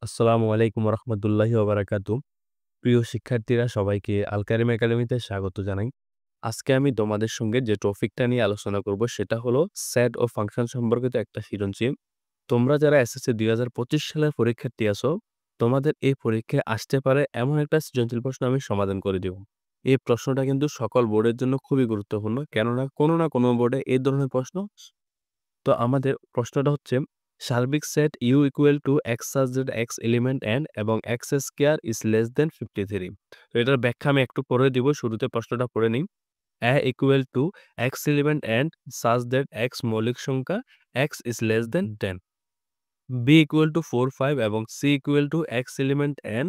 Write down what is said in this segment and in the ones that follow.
আসসালামু আলাইকুম রহমতুল্লাহি ওবারাকাতু। প্রিয় শিক্ষার্থীরা সবাইকে আল কারিম একাডেমিতে স্বাগত জানাই। আজকে আমি তোমাদের সঙ্গে যে টপিকটা নিয়ে আলোচনা করব সেটা হলো সেট ও ফাংশন সম্পর্কিত একটা সৃজনশীল। তোমরা যারা এসএসসি ২০২৫ সালের পরীক্ষার্থী আছো, তোমাদের এই পরীক্ষায় আসতে পারে এমন একটা সৃজনশীল প্রশ্ন আমি সমাধান করে দেব। এই প্রশ্নটা কিন্তু সকল বোর্ডের জন্য খুবই গুরুত্বপূর্ণ। কেননা কোনো না কোনো বোর্ডে এই ধরনের প্রশ্ন তো আমাদের প্রশ্নটা হচ্ছে সার্বিক set U equal to x such that x element n এবং x square is less than 53। তো এটার ব্যাখ্যা আমি একটু পরে দিব। শুরুতে প্রশ্নটা পড়ে নিই। A equal to x element n such that x মৌলিক সংখ্যা x is less than 10। B equal to 4, 5 এবং C equal to x element n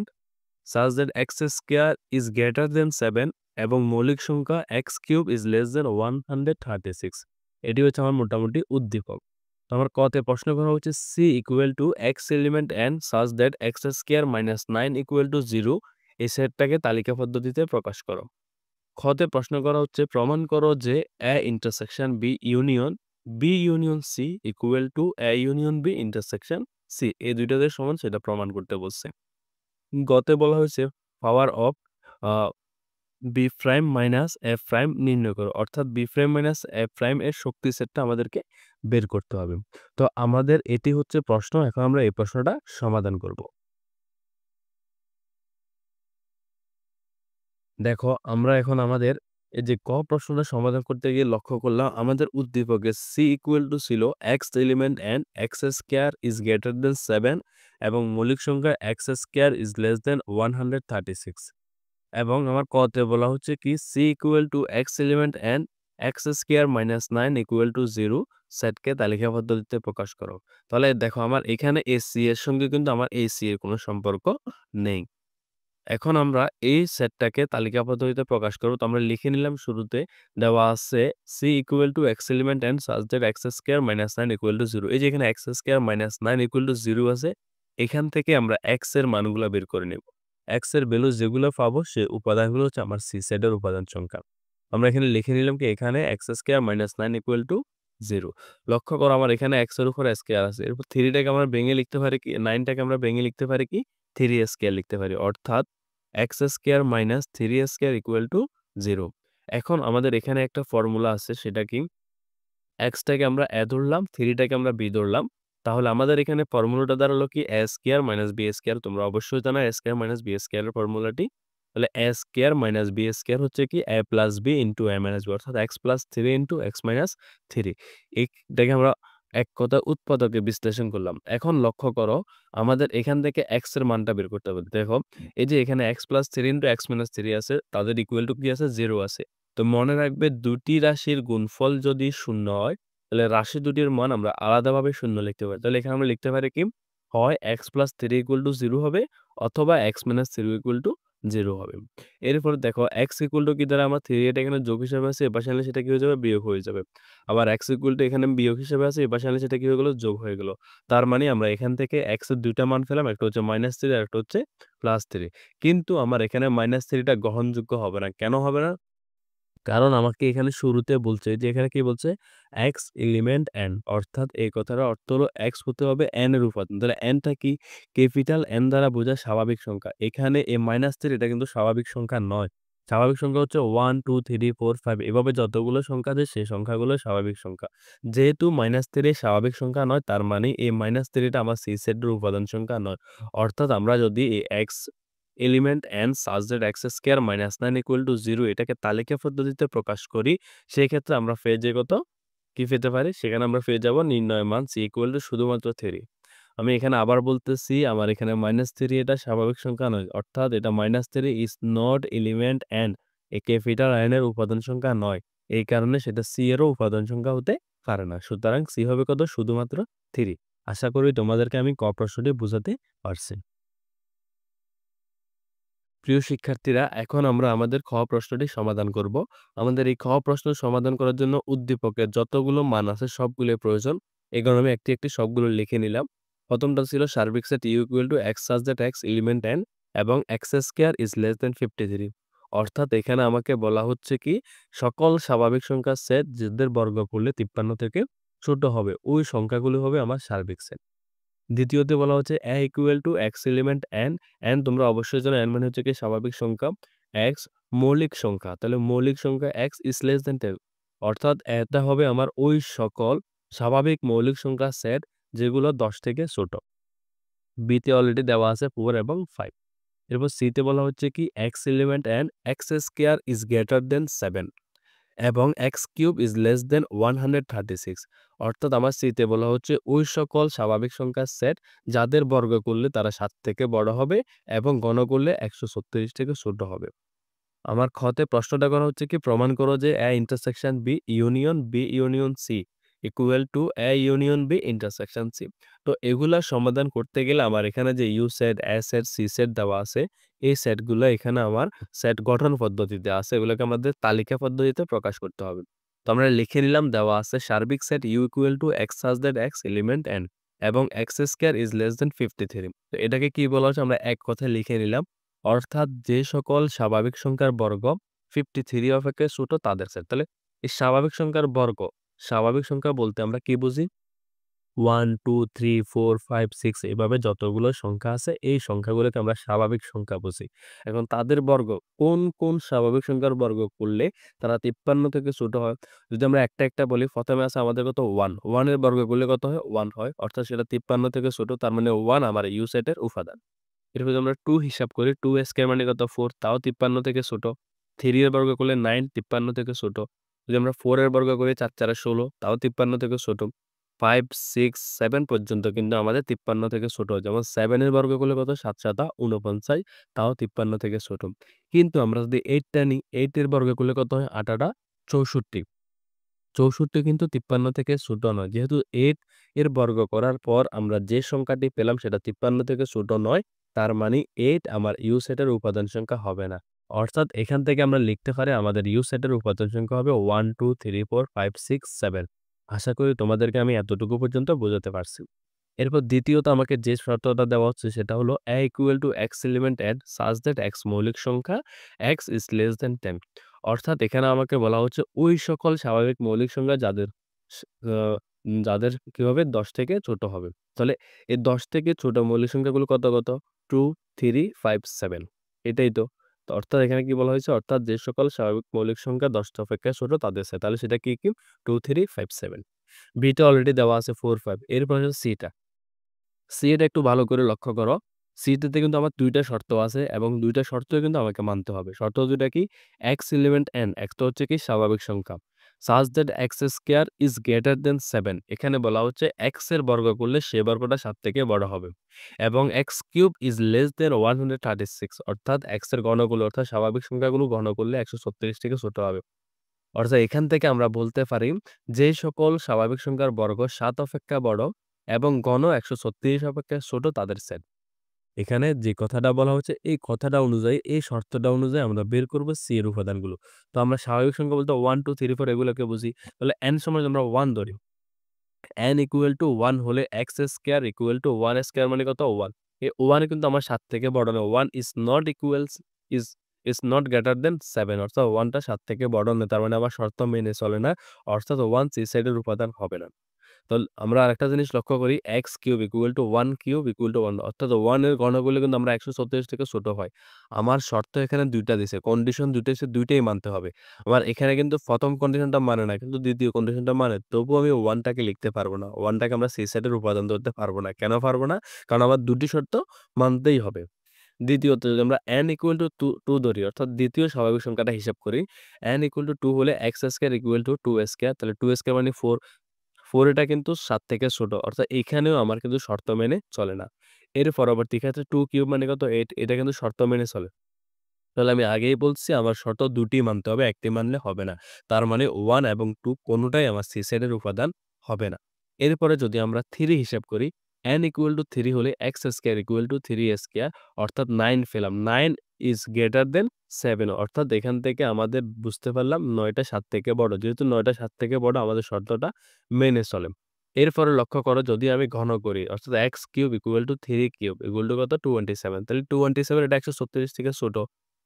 such that x square is greater than 7 এবং মৌলিক সংখ্যা x cube is less than 136। এটি হচ্ছে আমার মোটামুটি উদ্দীপক। তো আমার ক তে প্রশ্ন করা হচ্ছে c equal to x element n such that x square minus 9 equal to 0 এই সেটটাকে তালিকা পদ্ধতিতে প্রকাশ করো। খ তে প্রশ্ন করা হচ্ছে প্রমাণ করো যে a intersection b union c equal to a union b intersection c এই দুইটাতে সমান সেটা প্রমাণ করতে বলছে। গতে বলা হয়েছে power of B prime minus F prime নির্ণয় করো, অর্থাৎ B prime minus F prime এর শক্তি সেটটা আমাদেরকে বের করতে হবে। তো আমাদের এটি হচ্ছে প্রশ্ন। এখন আমরা এই প্রশ্নটা সমাধান করব। দেখো আমরা এখন আমাদের এই যে ক প্রশ্নটা সমাধান করতে গিয়ে লক্ষ্য করলাম আমাদের উদ্দীপকে সি ইকুয়াল টু ছিল x element and x square is greater than 7 এবং মৌলিক সংখ্যা x square is less than 136। এবং আমার কতে বলা হচ্ছে কি C equal to x element N x square minus 9 equal to 0 সেটকে তালিকা পদ্ধতিতে প্রকাশ করো। তাহলে দেখো আমার এখানে এ সি এর সঙ্গে কিন্তু আমার এই সি এর কোনো সম্পর্ক নেই। এখন আমরা এই সেটটাকে তালিকা পদ্ধতিতে প্রকাশ করব। তো আমরা লিখে নিলাম শুরুতে দেওয়া আছে C equal to x element N such that x square minus 9 equal to 0। এই যে এখানে x square minus 9 equal to 0 আছে, এখান থেকে আমরা এক্স এর মানগুলো বের করে নেব। এক্স এর ভ্যালু যেগুলো পাবো সে উপাদানগুলো হচ্ছে আমার সি সেটের উপাদান সংখ্যা। আমরা এখানে লিখে নিলাম কি এখানে x square minus 9 equal to 0। লক্ষ্য করো আমার এখানে এক্স এর উপর স্কোয়ার আছে। এরপর 3টাকে আমরা ভেঙে লিখতে পারি কি 9টাকে আমরা ভেঙে লিখতে পারি কি 3 স্কোয়ার লিখতে পারি, অর্থাৎ x square minus 3 square equal to 0। এখন আমাদের এখানে একটা ফর্মুলা আছে, সেটা কি এক্সটাকে আমরা এ ধরলাম, 3টাকে আমরা বি ধরলাম। তাহলে আমাদের এখানে ফর্মুলাটা দাঁড়ালো কি এ স্কোয়ার মাইনাস বি স্কোয়ার। তোমরা অবশ্যই জানো এ স্কোয়ার মাইনাস বি স্কোয়ারের ফর্মুলাটি। তাহলে এ স্কোয়ার মাইনাস বি স্কোয়ার হচ্ছে কি এ প্লাস বি ইন্টু এ মাইনাস বি, অর্থাৎ x plus 3 into x minus 3। এইটাকে আমরা এক কথায় উৎপাদকে বিশ্লেষণ করলাম। এখন লক্ষ্য করো আমাদের এখান থেকে এক্স এর মানটা বের করতে হবে। দেখো এই যে এখানে x plus 3 into x minus 3 আছে, তাদের ইকুয়াল টু কি আছে 0 আছে। তো মনে রাখবে দুটি রাশির গুণফল যদি শূন্য হয় তাহলে রাশি দুটির মান আমরা আলাদাভাবে শূন্য লিখতে পারি। তাহলে এখানে আমরা লিখতে পারি কি হয় এক্স প্লাস 3 ইকুয়াল টু 0 হবে অথবা এক্স মাইনাস 3 ইকুয়াল টু 0 হবে। এরপর দেখো এক্স ইকুয়াল টু কি দ্বারা আমার 3 এটা এখানে যোগ হিসেবে আছে, এপাশে আনলে সেটা কি হয়ে যাবে বিয়োগ হয়ে যাবে। আবার এক্স ইকুয়াল টু এখানে বিয়োগ হিসেবে আছে, এপাশে আনলে সেটা কি হয়ে গেল যোগ হয়ে গেল। তার মানে আমরা এখান থেকে এক্স এর দুইটা মান পেলাম, একটা হচ্ছে -3 আর একটা হচ্ছে +3। কিন্তু আমার এখানে -3টা গ্রহণযোগ্য হবে না। কেন হবে না? কারণ আমাকে এখানে শুরুতে বলছে যে এখানে কি বলছে এক্স এলিমেন্ট এন, অর্থাৎ এই কথাটার অর্থ হলো এক্স হতে হবে এন এর উপাদান। তাহলে এনটা কি ক্যাপিটাল এন দ্বারা বোঝায় স্বাভাবিক সংখ্যা। এখানে এই -3 এটা কিন্তু স্বাভাবিক সংখ্যা নয়। স্বাভাবিক সংখ্যা হচ্ছে 1 2 3 4 5 এভাবে যতগুলো সংখ্যা আছে সেই সংখ্যাগুলো স্বাভাবিক সংখ্যা। যেহেতু -3 স্বাভাবিক সংখ্যা নয়, তার মানে এই -3টা আমার সি সেটের উপাদান সংখ্যা নয়। অর্থাৎ আমরা যদি এই x element n such that x square minus 9 equal to 0 এটাকে তালিকা পদ্ধতিতে প্রকাশ করি, সেই ক্ষেত্রে আমরা পেয়ে যাই কত? কি পেতে পারি? সেখানে আমরা পেয়ে যাব নির্ণয় মান c ইকুয়াল টু শুধুমাত্র 3। আমি এখানে আবার বলতেছি আমার এখানে -3 এটা স্বাভাবিক সংখ্যা নয়, অর্থাৎ এটা -3 ইজ নট এলিমেন্ট n, এই ক্যাপিটাল n এর উপাদান সংখ্যা নয়। এই কারণে সেটা c এরও উপাদান সংখ্যা হতে পারে না। সুতরাং c হবে কত? শুধুমাত্র 3। আশা করি তোমাদেরকে আমি ক প্রশ্নটি বুঝাতে পারছি। প্রিয় শিক্ষার্থীরা, এখন আমরা আমাদের খ প্রশ্নটি সমাধান করব। আমাদের এই খ প্রশ্ন সমাধান করার জন্য উদ্দীপকের যতগুলো মান আছে সবগুলোই প্রয়োজন। এই কারণে আমি একটি একটি সবগুলো লিখে নিলাম। প্রথমটা ছিল সার্বিক set U equal to X such that X element N এবং X square is less than 53। অর্থাৎ এখানে আমাকে বলা হচ্ছে কি সকল স্বাভাবিক সংখ্যার সেট যাদের বর্গ করলে 53 থেকে ছোট হবে ওই সংখ্যাগুলো হবে আমার সার্বিক সেট। দ্বিতীয়তে বলা হচ্ছে a equal to x element n, n তোমরা অবশ্যই জানো n মানে হচ্ছে কি স্বাভাবিক সংখ্যা, x মৌলিক সংখ্যা। তাহলে মৌলিক সংখ্যা x is less than 10, অর্থাৎ এটা হবে আমার ওই সকল স্বাভাবিক মৌলিক সংখ্যার সেট যেগুলো 10 থেকে ছোট। b তে অলরেডি দেওয়া আছে 4 এবং 5। এরপর c তে বলা হচ্ছে কি x element n x square is greater than 7 এবং x cube is less than 136, অর্থাৎ আমার c তে বলা হচ্ছে ওই সকল স্বাভাবিক সংখ্যার সেট যাদের বর্গ করলে তারা 7 থেকে বড় হবে এবং ঘন করলে 136 থেকে ছোট হবে। আমার খতে প্রশ্নটা করা হচ্ছে কি প্রমাণ করো যে a intersection b union b union c equal to a union b intersection c। তো এগুলা সমাধান করতে গেলে আমার এখানে যে U set a set c set দেওয়া আছে, এই সেটগুলো এখানে আমার সেট গঠন পদ্ধতিতে আছে, এগুলোকে আমাদের তালিকা পদ্ধতিতে প্রকাশ করতে হবে। তো আমরা লিখে নিলাম, দেওয়া আছে সার্বিক set u equal to x such that x element n এবং x square is less than 53। তো এটাকে কি বলা হচ্ছে আমরা এক কথায় লিখে নিলাম, অর্থাৎ যে সকল স্বাভাবিক সংখ্যার বর্গ 53 অপেক্ষা ছোট তাদের সেট। তাহলে এই স্বাভাবিক সংখ্যার বর্গ, স্বাভাবিক সংখ্যা বলতে আমরা কি বুঝি? 1 2 3 4 5 6 এভাবে যতগুলো সংখ্যা আছে এই সংখ্যাগুলোকে আমরা স্বাভাবিক সংখ্যা বুঝি। এখন তাদের বর্গ কোন কোন স্বাভাবিক সংখ্যার বর্গ করলে তারা 53 থেকে ছোট হয়? যদি আমরা একটা একটা বলি, প্রথমে আছে আমাদের কত 1, 1 এর বর্গ করলে কত হয়? 1 হয়, অর্থাৎ সেটা 53 থেকে ছোট, তার মানে 1 আমার ইউ সেটের উপাদান। এরপর যদি আমরা 2 হিসাব করি, 2 স্কয়ার মানে কত 4, তাও 53 থেকে ছোট। 3 এর বর্গ করলে 9, 53 থেকে ছোট। যদি আমরা 4 এর বর্গ করি 4 4 16, তাও 53 থেকে ছোট। 5 6 7 পর্যন্ত কিন্তু আমাদের 53 থেকে ছোট। যেমন 7 এর বর্গ করলে কত 7 7 49, তাও 53 থেকে ছোট। কিন্তু আমরা যদি 8 টা নিই, 8 এর বর্গ করলে কত হয় 8 8 64, 64 কিন্তু 53 থেকে ছোট নয়। যেহেতু 8 এর বর্গ করার পর আমরা যে সংখ্যাটি পেলাম সেটা 53 থেকে ছোট নয়, তার মানে 8 আমার ইউ সেটের উপাদান সংখ্যা হবে না। অর্থাৎ এখান থেকে আমরা লিখতে পারি আমাদের ইউ সেটের উপাদান সংখ্যা হবে 1 2 3 4 5 6 7। আশা করি তোমাদেরকে আমি এতটুকু পর্যন্ত বোঝাতে পারছি। এরপর দ্বিতীয়ত আমাকে যে শর্তটা দেওয়া হচ্ছে সেটা হলো a equal to x element n such that x মৌলিক সংখ্যা x is less than 10, অর্থাৎ এখানে আমাকে বলা হচ্ছে ওই সকল স্বাভাবিক মৌলিক সংখ্যা যাদের স- আহ, যাদের কি হবে 10 থেকে ছোট হবে। তাহলে এই 10 থেকে ছোট মৌলিক সংখ্যাগুলো কত কত 2 3 5 7, এটাই তো। তো অর্থাৎ এখানে কি বলা হয়েছে, অর্থাৎ যে সকল স্বাভাবিক মৌলিক সংখ্যা 10 অপেক্ষা ছোট তাদের সাথে, তাহলে সেটা কি কি 2 3 5 7। বিটা অলরেডি দেওয়া আছে 4 5। এরপর হচ্ছে সিটা, সি এটা একটু ভালো করে লক্ষ্য করো। সিটাতে কিন্তু আমার ২ টা শর্ত আছে এবং ২ টা শর্তই কিন্তু আমাকে মানতে হবে। শর্ত ২ টা কি? x এলিমেন্ট n, x টা হচ্ছে কি স্বাভাবিক সংখ্যা। such that x square is greater than 7, এখানে বলা হচ্ছে x এর বর্গ করলে সে বর্গটা 7 থেকে বড় হবে। এবং x cube is less than 136, অর্থাৎ x এর ঘনগুলো অর্থাৎ স্বাভাবিক সংখ্যাগুলো ঘন করলে 136 থেকে ছোট হবে। অর্থাৎ এখান থেকে আমরা বলতে পারি যে সকল স্বাভাবিক সংখ্যার বর্গ 7 অপেক্ষা বড় এবং ঘন 136 অপেক্ষা ছোট তাদের সেট। এখানে যে কথাটা বলা হচ্ছে এই কথাটা অনুযায়ী এই শর্তটা অনুযায়ী আমরা বের করব সি এর উপাদানগুলো। তো আমরা স্বাভাবিক সংখ্যা বলতে 1 2 3 4 এগুলোকে বুঝি। তাহলে n সমান যদি আমরা 1 ধরি, n ইকুয়াল টু 1 হলে x square equal to 1 square মানে কত 1। এই 1 কিন্তু আমার 7 থেকে বড় না। 1 is not equals is is not greater than 7, অর্থাৎ 1 টা 7 থেকে বড় না। তার মানে আমার শর্ত মেনে চলে না। অর্থাৎ 1 সি সাইডের উপাদান হবে না। তো আমরা আরেকটা জিনিস লক্ষ্য করি, x cube equal to 1 cube equal to 1, অর্থাৎ 1 এর ঘন করলে কিন্তু আমরা 136 থেকে ছোট হয়। আমার শর্ত এখানে ২ টা দিছে। কন্ডিশন ২ টা দিছে, ২ টাই মানতে হবে। আমার এখানে কিন্তু ১ম কন্ডিশনটা মানে না, কিন্তু ২য় কন্ডিশনটা মানে। তবুও আমি 1 টাকে লিখতে পারব না। 1 টাকে আমরা সি সেটের উপাদান ধরতে পারব না। কেন পারব না? কারণ আমার ২ টি শর্ত মানতেই হবে। দ্বিতীয়ত যদি আমরা n ইকুয়াল টু 2 ধরি, অর্থাৎ দ্বিতীয় স্বাভাবিক সংখ্যাটা হিসাব করি। n ইকুয়াল টু 2 হলে x square equal to 2 square. তাহলে 2 স্কয়ার মানে 4। 4 এটা কিন্তু 7 থেকে ছোট। অর্থাৎ এখানেও আমার কিন্তু শর্ত মেনে চলে না। এর পরবর্তী ক্ষেত্রে 2 কিউব মানে কত 8, এটা কিন্তু শর্ত মেনে চলে। তাহলে আমি আগেই বলছি আমার শর্ত ২ টি মানতে হবে, ১ টি মানলে হবে না। তার মানে 1 এবং 2 কোনটাই আমার সি সেটের উপাদান হবে না। এরপরে যদি আমরা 3 হিসাব করি, n ইকুয়াল টু 3 হলে x square equal to 3 square, অর্থাৎ 9 পেলাম। 9 ইজ গ্রেটার দেন 7, অর্থাৎ এখান থেকে আমাদের বুঝতে পারলাম ৯ টা ৭ থেকে বড়। যেহেতু ৯ টা ৭ থেকে বড় আমাদের শর্তটা মেনে চলে। এরপরে লক্ষ্য করো যদি আমি ঘন করি, অর্থাৎ x cube equal to 3 cube equal to কত 27। তাহলে 27 এটা 136 থেকে ছোট।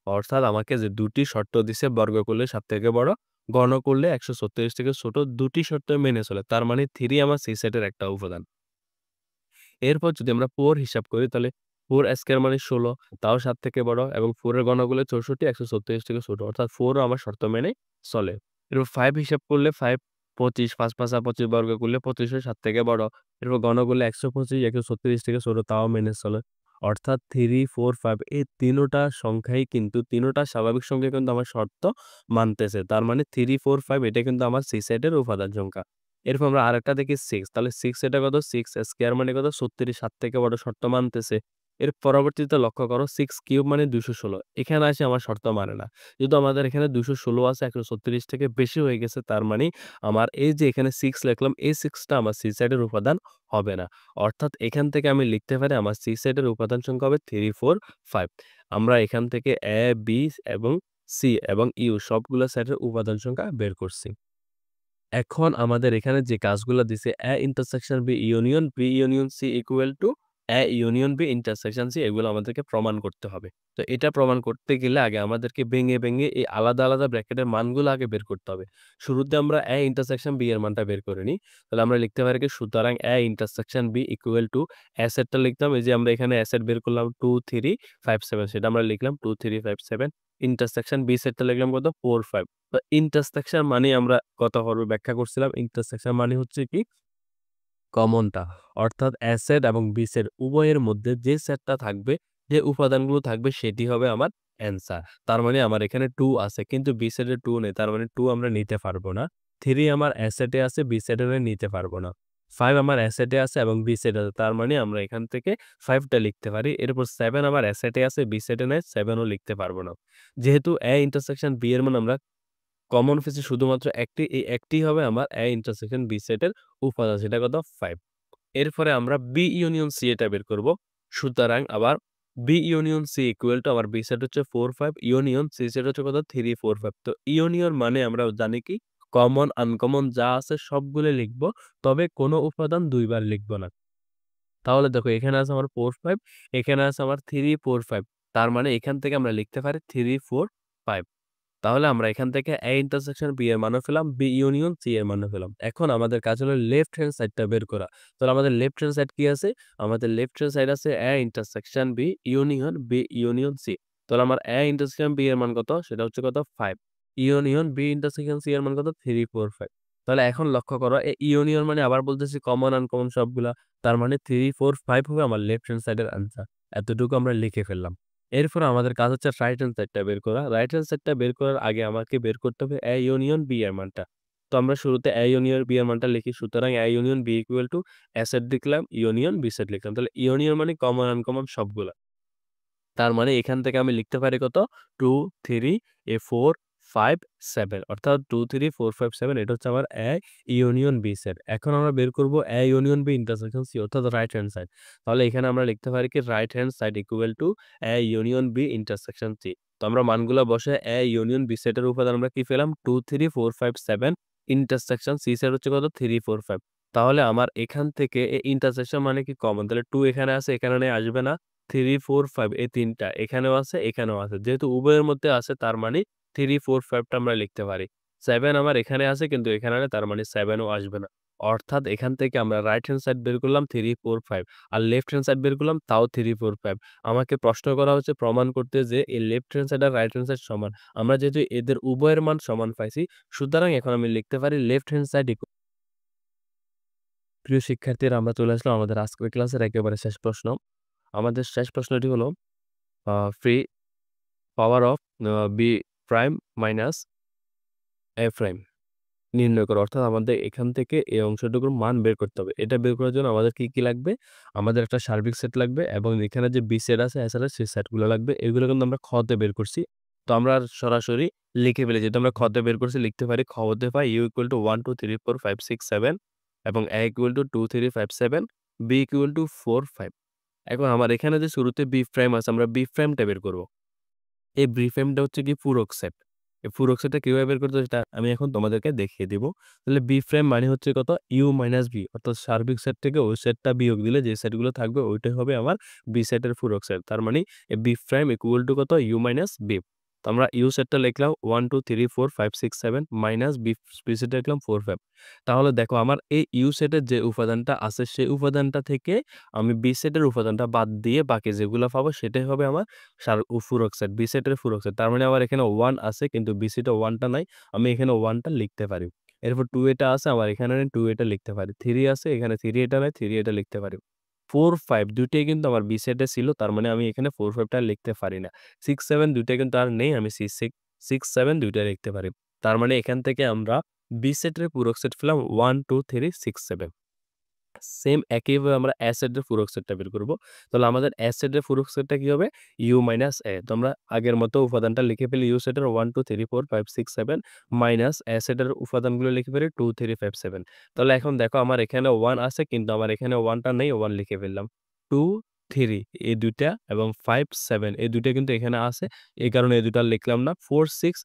অর্থাৎ আমাকে যে ২ টি শর্ত দিছে বর্গ করলে ৭ থেকে বড়, ঘন করলে ১৩৬ থেকে ছোট, ২ টি শর্ত মেনে চলে। তার মানে 3 আমার সি সেটের একটা উপাদান। এরপর যদি আমরা 4 হিসাব করি তাহলে 4 স্কয়ার মানে 16 তাও 7 থেকে বড় এবং 4 এর গণগুলো 64 136 থেকে ছোট। অর্থাৎ 4 ও আমার শর্ত মেনে চলে। এরপর 5 হিসাব করলে 5 25 5 5 25 বর্গ করলে 25 ও 7 থেকে বড়। এরপর গণগুলো 125 136 থেকে ছোট তাও মেনে চলে। অর্থাৎ 3 4 5 এই তিনোটা সংখ্যাই কিন্তু তিনোটা স্বাভাবিক সংখ্যা কিন্তু আমার শর্ত মানতেছে। তার মানে 3 4 5 এটা কিন্তু আমার সি সেটের উপাদান সংখ্যা। এরপর আমরা আরেকটা দেখি 6 তাহলে 6 এটা কত 6 স্কয়ার মানে কত 36 7 থেকে বড় শর্ত মানতেছে। এর পরবর্তীতে লক্ষ্য করো 6 কিউব মানে 216 এখানে আসে আমার শর্ত মানে না। যেহেতু আমাদের এখানে 216 আছে 136 থেকে বেশি হয়ে গেছে তার মানে আমার এই যে এখানে 6 লিখলাম এই 6 টা আমার সি সাইডের উপাদান হবে না। অর্থাৎ এখান থেকে আমি লিখতে পারি আমার সি সাইডের উপাদান সংখ্যা হবে 3 4 5। আমরা এখান থেকে এ, বি এবং সি এবং ইউ সবগুলো সাইডের উপাদান সংখ্যা বের করছি। এখন আমাদের এখানে যে কাজগুলো দিছে A intersection B union B union C equal to A union B intersection C এগুলো আমাদেরকে প্রমাণ করতে হবে। তো এটা প্রমাণ করতে গেলে আগে আমাদেরকে ভেঙে এই আলাদা ব্র্যাকেটের মানগুলো আগে বের করতে হবে। শুরুতে আমরা A ইন্টারসেকশন B এর মানটা বের করে নিই। তাহলে আমরা লিখতে পারি কি সুতরাং A intersection B equal to A সেটটা লিখতাম এই যে আমরা এখানে A সেট বের করলাম 2 3 5 7 সেটা আমরা লিখলাম 2 3 5 7 ইন্টারসেকশন B সেটটা লিখলাম কত 4 5। তো ইন্টারসেকশন মানে আমরা গত পর্বে ব্যাখ্যা করছিলাম ইন্টারসেকশন মানে হচ্ছে কি কমনটা অর্থাৎ অ্যাসেট এবং বিসেট উভয়ের মধ্যে যে সেটটা থাকবে যে উপাদানগুলো থাকবে সেটি হবে আমার অ্যান্সার। তার মানে আমার এখানে 2 আছে কিন্তু বিসেটে 2 নেই তার মানে 2 আমরা নিতে পারবো না। 3 আমার অ্যাসেটে আছে বিসেটে নিতে পারবো না। 5 আমার অ্যাসেটে আছে এবং বিসেটে আছে তার মানে আমরা এখান থেকে 5 টা লিখতে পারি। এরপর 7 আমার অ্যাসেটে আছে বিসেটে নাই 7 ও লিখতে পারবো না। যেহেতু A ইন্টারসেকশন B এর মান আমরা কমন পেয়েছি শুধুমাত্র একটি, এই একটিই হবে আমার A ইন্টারসেকশন B সেটের উপাদান সেটা কত 5। এরপরে আমরা B ইউনিয়ন C এটা বের করব। সুতরাং আবার B union C equal two আমার B সেট হচ্ছে 4 5 ইউনিয়ন C সেট হচ্ছে কত 3 4 5। তো ইউনিয়ন মানে আমরা জানি কি কমন আনকমন যা আছে সবগুলো লিখব তবে কোনো উপাদান দুইবার লিখব না। তাহলে দেখো এখানে আছে আমার 4 5 এখানে আছে আমার 3 4 5 তার মানে এখান থেকে আমরা লিখতে পারি 3 4 5। তাহলে আমরা এখান থেকে A ইন্টারসেকশন B এর মানও পেলাম, B ইউনিয়ন C এর মানও পেলাম। এখন আমাদের কাজ হলো লেফট হ্যান্ড সাইডটা বের করা। তাহলে আমাদের লেফট হ্যান্ড সাইড কি আছে? আমাদের লেফট হ্যান্ড সাইড আছে A intersection B union C। তাহলে আমার A ইন্টারসেকশন B এর মান কত? সেটা হচ্ছে কত? 5। ইউনিয়ন B ইন্টারসেকশন C এর মান কত? 3 4 5। তাহলে এখন লক্ষ্য করো ইউনিয়ন মানে আবার বলতেছি কমন আনকমন সবগুলা। তার মানে 3 4 5 হবে আমার লেফট হ্যান্ড সাইডের আনসার। এতটুকু আমরা লিখে ফেললাম। এরপর আমাদের কাজ হচ্ছে রাইট হ্যান্ড সাইডটা বের করা। রাইট হ্যান্ড সাইডটা বের করার আগে আমাকে বের করতে হবে A ইউনিয়ন B এর মানটা। তো আমরা শুরুতে A ইউনিয়ন B এর মানটা লিখি। সুতরাং A union B equal to A set লিখলাম, ইউনিয়ন B সেট লিখলাম। তাহলে ইউনিয়ন মানে কমন আনকমন সবগুলা। তার মানে এখান থেকে আমি লিখতে পারি কত 2 3 4 5 7 অর্থাৎ 2 3 4 5 7 এটা হচ্ছে আমার A ইউনিয়ন B সেট। এখন আমরা বের করব A union B intersection C অর্থাৎ রাইট হ্যান্ড সাইড। তাহলে এখানে আমরা লিখতে পারি কি right hand side equal to A union B intersection C। তো আমরা মানগুলো বসে A ইউনিয়ন B সেটের উপাদান আমরা কি পেলাম 2 3 4 5 7 ইন্টারসেকশন C সেট হচ্ছে কত 3 4 5। তাহলে আমার এখান থেকে এই ইন্টারসেকশন মানে কি কমন তাহলে 2 এখানে আছে এখানে নেই আসবে না 3 4 5 এই ৩ টা এখানেও আছে এখানেও আছে। যেহেতু উভয়ের মধ্যে আছে তার মানে 3 4 5 টা আমরা লিখতে পারি। 7 আমার এখানে আছে কিন্তু এখানে নেই তার মানে 7 ও আসবে না। অর্থাৎ এখান থেকে আমরা রাইট হ্যান্ড সাইড বের করলাম 3 4 5 আর লেফট হ্যান্ড সাইড বের করলাম তাও 3 4 5। আমাকে প্রশ্ন করা হচ্ছে প্রমাণ করতে যে এই লেফট হ্যান্ড সাইড আর রাইট হ্যান্ড সাইড সমান। আমরা যেহেতু এদের উভয়ের মান সমান পাইছি সুতরাং এখন আমি লিখতে পারি লেফট হ্যান্ড সাইড প্রিয় শিক্ষার্থীরা আমরা চলে আসলাম আমাদের আজকের ক্লাসের একেবারে শেষ প্রশ্ন। আমাদের শেষ প্রশ্নটি হলো ফ্রি power of B prime minus A prime নির্ণয় করো। অর্থাৎ আমাদের এখান থেকে এই অংশটুকুর মান বের করতে হবে। এটা বের করার জন্য আমাদের কি লাগবে? আমাদের একটা সার্বিক সেট লাগবে এবং এখানে যে বি সেট আছে এছাড়া সেই সেটগুলো লাগবে। এগুলো কিন্তু আমরা খ তে বের করছি। তো আমরা সরাসরি লিখে ফেলি। যেহেতু আমরা খ তে বের করছি লিখতে পারি খ হতে পাই u ইকুয়াল টু 1 2 3 4 5 6 7 এবং a equal to 2 3 5 7 b equal to 4 5। এখন আমার এখানে যে শুরুতে বি প্রাইম আছে আমরা বি প্রাইমটা বের করব। এই ব্রিফেমটা হচ্ছে কি পূরক সেট। এই পূরক সেটটা কিভাবে বের করতে হয় সেটা আমি এখন তোমাদেরকে দেখিয়ে দিব। তাহলে বি প্রাইম মানে হচ্ছে কত ইউ মাইনাস বি অর্থাৎ সার্বিক সেট থেকে ওই সেটটা বিয়োগ দিলে যে সেটগুলো থাকবে ওইটাই হবে আমার বি সেটের পূরক সেট। তার মানে বি প্রাইম ইকুয়াল টু কত ইউ মাইনাস বি। তো আমরা ইউ সেটটা লিখলাম 1 2 3 4 5 6 7 মাইনাস বি সেটটা লিখলাম 4 5। তাহলে দেখো আমার এই ইউ সেটের যে উপাদানটা আছে সেই উপাদানটা থেকে আমি বি সেটের উপাদানটা বাদ দিয়ে বাকি যেগুলো পাবো সেটাই হবে আমার পূরক সেট, বি সেটের পূরক সেট। তার মানে আমার এখানে 1 আছে কিন্তু বি সেটে 1 টা নাই। আমি এখানে 1 টা লিখতে পারি। এরপর 2 এটা আছে আমার এখানে 2 এটা লিখতে পারি। 3 আছে এখানে 3 এটা নাই 3 এটা লিখতে পারি। 4 5 দুইটাই কিন্তু আমার বি সেটে ছিল। তার মানে আমি এখানে 4 5 টা লিখতে পারি না। 6 7 দুইটাই কিন্তু আর নেই। আমি 6 7 দুইটাই লিখতে পারি। তার মানে এখান থেকে আমরা বি সেটের পূরক সেট পেলাম 1 2 3 6 7। সেম একইভাবে আমরা এ সেটের পূরক সেটটা বের করব। তাহলে আমাদের এ সেটের পূরক সেটটা কি হবে? ইউ মাইনাস এ। তো আমরা আগের মতো উপাদানটা লিখে ফেলি ইউ সেটের 1 2 3 4 5 6 7 মাইনাস এ সেটের উপাদানগুলো লিখে ফেলি 2 3 5 7। তাহলে এখন দেখো আমার এখানে 1 আছে কিন্তু আমার এখানে 1 টা নেই 1 লিখে ফেললাম। 2 3 এই ২ টা এবং 5 7 এই ২ টা কিন্তু এখানে আছে। এই কারণে এই ২ টা লিখলাম না। 4 6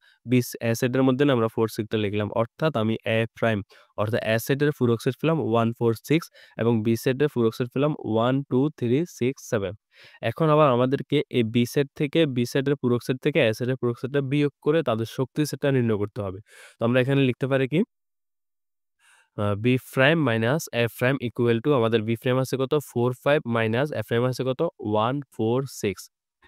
এ সেটের মধ্যে না আমরা 4 6 টা লিখলাম। অর্থাৎ আমি এ প্রাইম অর্থাৎ এ সেটের পূরক সেট পেলাম 1 4 6 এবং বি সেটের পূরক সেট পেলাম 1 2 3 6 7। এখন আবার আমাদেরকে এই বি সেট থেকে বি সেটের পূরক সেট থেকে এ সেটের পূরক সেটটা বিয়োগ করে তাদের শক্তি সেটটা নির্ণয় করতে হবে। তো আমরা এখানে লিখতে পারি কি? B prime minus F prime equal to আমাদের বি প্রাইম আছে কত 4 5 মাইনাস এফ প্রাইম আছে কত 1 4 6।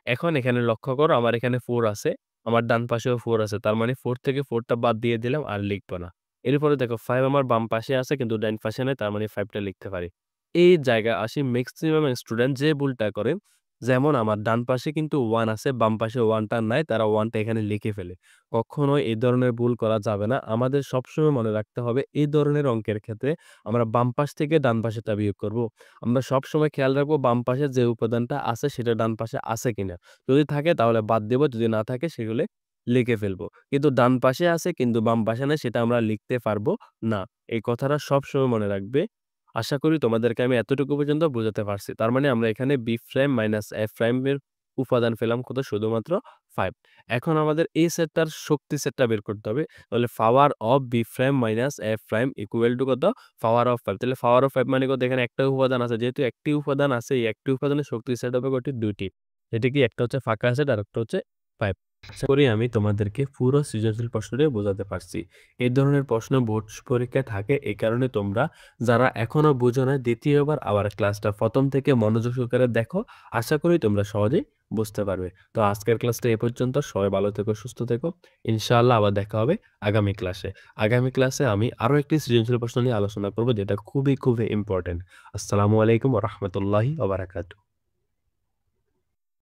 এখন এখানে লক্ষ্য করো আমার এখানে 4 আছে, আমার ডান পাশেও 4 আছে। তার মানে 4 থেকে 4 টা বাদ দিয়ে দিলাম আর লিখব না। এরপরে দেখো 5 আমার বাম পাশে আছে কিন্তু ডান পাশে নাই তার মানে 5 টা লিখতে পারি। এই জায়গায় আসি ম্যাক্সিমাম স্টুডেন্ট যে ভুলটা করে, যেমন আমার ডান পাশে কিন্তু 1 আছে, বাম পাশে 1 টা নাই, তারা 1 টা এখানে লিখে ফেলে। কখনোই এই ধরনের ভুল করা যাবে না। আমাদের সবসময় মনে রাখতে হবে এই ধরনের অঙ্কের ক্ষেত্রে আমরা বাম পাশ থেকে ডান পাশেরটা বিয়োগ করব। আমরা সবসময় খেয়াল রাখবো বাম পাশে যে উপাদানটা আছে সেটা ডান পাশে আছে কিনা। যদি থাকে তাহলে বাদ দেব, যদি না থাকে সেগুলো লিখে ফেলবো। কিন্তু ডান পাশে আছে কিন্তু বাম পাশে নাই সেটা আমরা লিখতে পারবো না। এই কথাটা সবসময় মনে রাখবে। আশা করি তোমাদেরকে আমি এতটুকু পর্যন্ত বোঝাতে পারছি। তার মানে আমরা এখানে B prime minus F prime এর উপাদান পেলাম কত? শুধুমাত্র 5। এখন আমাদের এই সেটটার শক্তি সেটটা বের করতে হবে। তাহলে power of B prime minus F prime equal to কত? Power of 5। তাহলে পাওয়ার অফ 5 মানে কত? এখানে একটা উপাদান আছে। যেহেতু একটি উপাদান আছে, এই একটি উপাদানের শক্তি সেট হবে কয়টি? ২ টি। এটা কি একটা হচ্ছে ফাঁকা সেট আর একটা হচ্ছে 5। আশা করি আমি তোমাদেরকে পুরো সৃজনশীল প্রশ্নটি বোঝাতে পারছি। এই ধরনের প্রশ্ন বোর্ড পরীক্ষায় থাকে, এই কারণে তোমরা যারা এখনো বুঝো নাই দ্বিতীয়বার আবার ক্লাসটা ১ম থেকে মনোযোগ সহকারে দেখো। আশা করি তোমরা সহজেই বুঝতে পারবে। তো আজকের ক্লাসটা এ পর্যন্ত। সবাই ভালো থেকো, সুস্থ থেকো। ইনশাআল্লাহ আবার দেখা হবে আগামী ক্লাসে। আগামী ক্লাসে আমি আরো একটি সৃজনশীল প্রশ্ন নিয়ে আলোচনা করব যেটা খুবই ইম্পোর্টেন্ট। আসসালামু আলাইকুম ওয়া রাহমাতুল্লাহি ওয়া বারাকাতুহু।